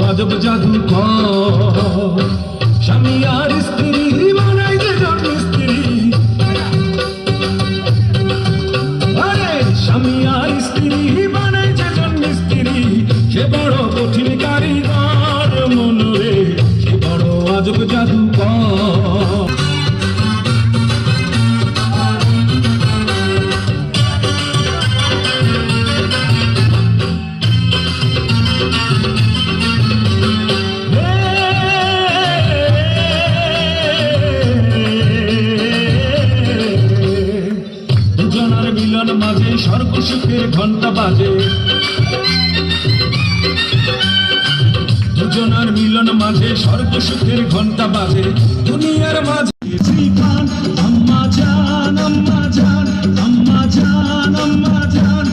আজব জাদু স্বামী আর স্ত্রী বানাই যে জন্ম স্ত্রী, আরে স্বামী আর স্ত্রী বানাই যে জন্ম স্ত্রী, সে বড় কঠিন কারিগর মনরে, সে বড় আজব জাদু মিলন মাঝে স্বর্গ সুখের ঘন্টা বাজে, দুজনার মিলন মাঝে স্বর্গ সুখের ঘন্টা বাজে, দুনিয়ার মাঝে আম্মা জান আম্মা জান আম্মা জান আম্মা জান,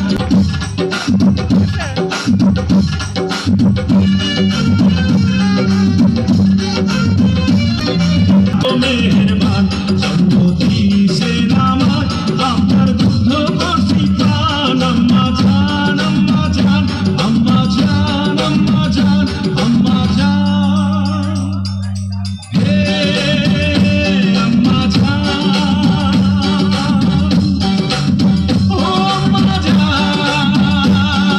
মেহেরবান জন্মতি সে নামাজ আপনার দুধ বসি প্রাণ, আম্মা জান আম্মা জান আম্মা জান আম্মা জান আম্মা জান, হে আম্মা জান ও আম্মা জান আম্মা জান